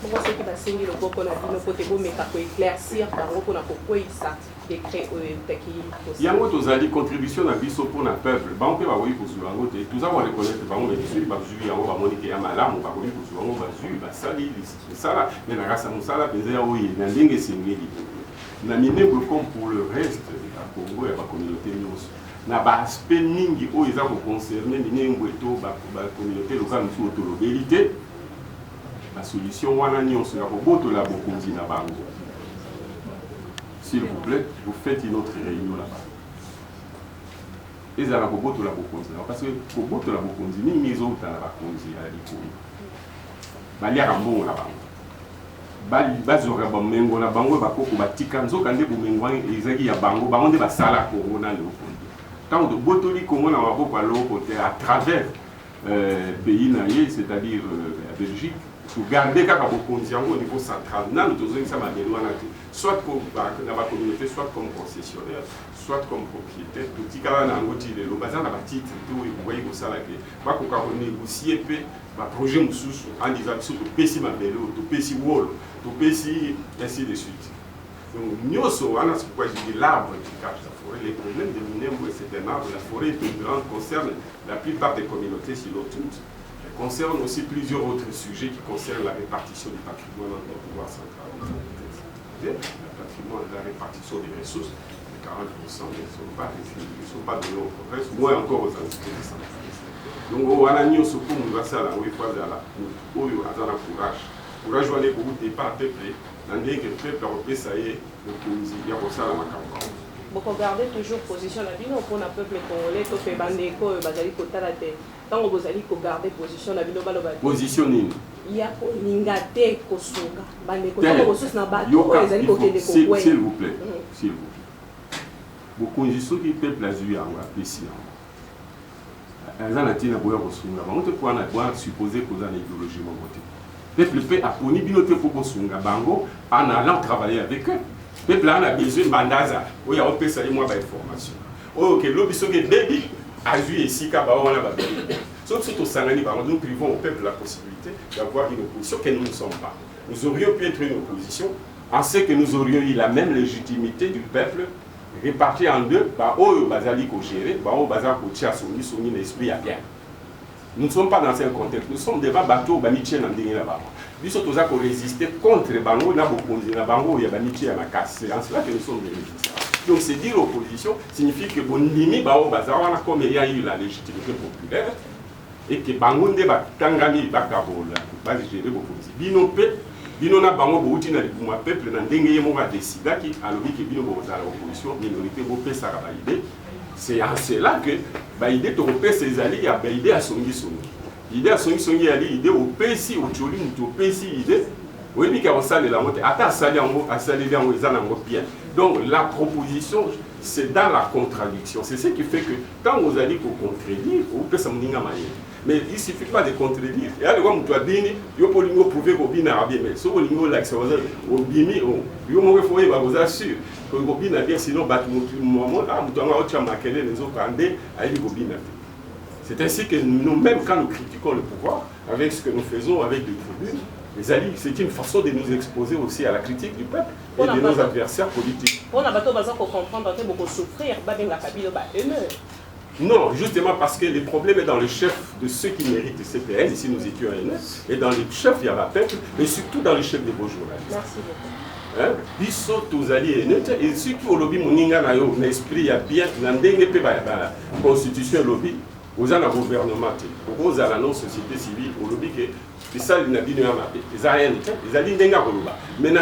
Pourquoi c'est que basengi le boko na bino pote bo meka ko éclaircir bango pona ko koisa décret taki possible. Yango tozali contribution na biso pour na peuple. Bango pe ba koyi ko zuwa ngo te. Tous avons reconnaître bango mais celui ba zuwa yango ba moni ke ya malamu ba koyi ko zuwa ngo ba zuwa ba sali sala mais na rasa musala penza ya oyi na ndenge sengeli. Na minebo comme pour le reste à Congo et la communauté nyonso. Na ba aspect mingi o eza ko concerner minengo eto ba communauté locale sur autolobélité. La solution wana nyonso ya kobotola bokonzi na bango. S'il vous plaît, vous faites une autre réunion là-bas. Et ça la kobotola bokonzi parce que kobotola bokonzi ni mizo utana bakonzi ya likolo. Balia mbongo na bango. Bazora bamengo na bango bakoko batika nzoka nde bomengo ezaki ya bango bango nde basala Congo na leopold. Tant de botoli Congo na maboko ya leopold à travers pays naye, c'est-à-dire la Belgique. Pour garder au niveau central, soit comme la communauté, soit comme concessionnaire, soit comme propriétaire. Tout le monde le bazar la petite, tout vous voyez que ça là que pas qu'on négocier un projet sous en disant que tout PC ma belle, tout PC wall, tout PC ainsi de suite. Donc nous on a ce pourquoi je dis l'arbre qui cache la forêt. Les problèmes de Minembwe c'est un arbre, la forêt est plus grande, concerne la plupart des communautés sinon toutes. Concerne aussi plusieurs autres sujets qui concernent la répartition du patrimoine dans le pouvoir central. Le patrimoine, la répartition des ressources, les 40% ne sont pas donnés aux provinces, moins encore aux entités décentralisées. Donc, on a mis au secours, on va faire la courage. Courage, on est pour vous départ peuple, dans le peuple européen, ça y est, le Conzi, il y a pour ça la campagne. Vous regardez toujours position la bino pour le peuple congolais, to fait bandeko, bazali kotala te. Tant vous allez garder position la bino baloba. Position nini? Il y a ningate kosunga. Bandeko to ressources na bato, ezali kokende ko. S'il vous plaît, s'il vous plaît. Vous conditions qui peuple azui en apesi. Azana tina boya kosunga. Ba moto kwa na boya supposer que za na idéologie mo voter. Peuple peut aponi bino te pour kosunga bango en allant travailler avec eux. Le peuple a besoin de bandaza, où il y a un peu de information. Ok, l'obispo est baby, a vu ici qu'à Baouana Babel. Sauf que au Sangani, nous privons au peuple la possibilité d'avoir une opposition que nous ne sommes pas. Nous aurions pu être une opposition en ce que nous aurions eu la même légitimité du peuple répartie en deux, par où Bazali ko géré, par où Bazali ko tia son esprit à bien. Nous ne sommes pas dans un contexte, nous sommes devant bateau, Baniché n'a pas là-bas. Nous sommes tous à résister contre les bango, na bokonzi na bango, il y a Baniché à ma casse. C'est en cela que nous sommes venus. Donc c'est dire l'opposition signifie que Bonimi, Bao Bazawana, comme il y a eu la légitimité populaire, et que Bangonde Batangani Bakabola, va gérer l'opposition. Binope, Binona Bango Boutina, pour peuple, dans Dengue Moura décida qui a l'objet que Bino Boza l'opposition, minorité Bopé Sarabaïde. C'est en cela que Baïdé Toropé ses alliés à Baïdé à Songi Songi. L'idée à Songi Songi a l'idée au Pessi, au Tcholi, au Pessi, idée. Oui, mais quand on sale la montée, à sali en bien. Donc la proposition, c'est dans la contradiction. C'est ce qui fait que quand vous allez pour contredire, vous pouvez s'en dire mais il ne suffit pas de contredire. Et là, vous avez dit, vous pouvez prouver que vous avez bien, mais si vous avez dit que vous avez vous assure que vous avez bien, sinon, c'est ainsi que nous-mêmes, quand nous critiquons le pouvoir, avec ce que nous faisons avec des tribunes, les alliés, c'est une façon de nous exposer aussi à la critique du peuple et de nos adversaires politiques. On a besoin de comprendre que beaucoup souffrir, non, justement parce que le problème est dans le chef de ceux qui méritent le CPN, ici nous étions haineux, et dans le chef il y a la peuple, mais surtout dans le chef des beaux journalistes. Merci beaucoup. Biso tous alliés et surtout au lobby moninga na yo l'esprit a bien ndenge pe ba constitution lobby aux ana gouvernement aux ala non société civile au lobby que ça il n'a bien ma ils a rien ils a dit ndenga koloba.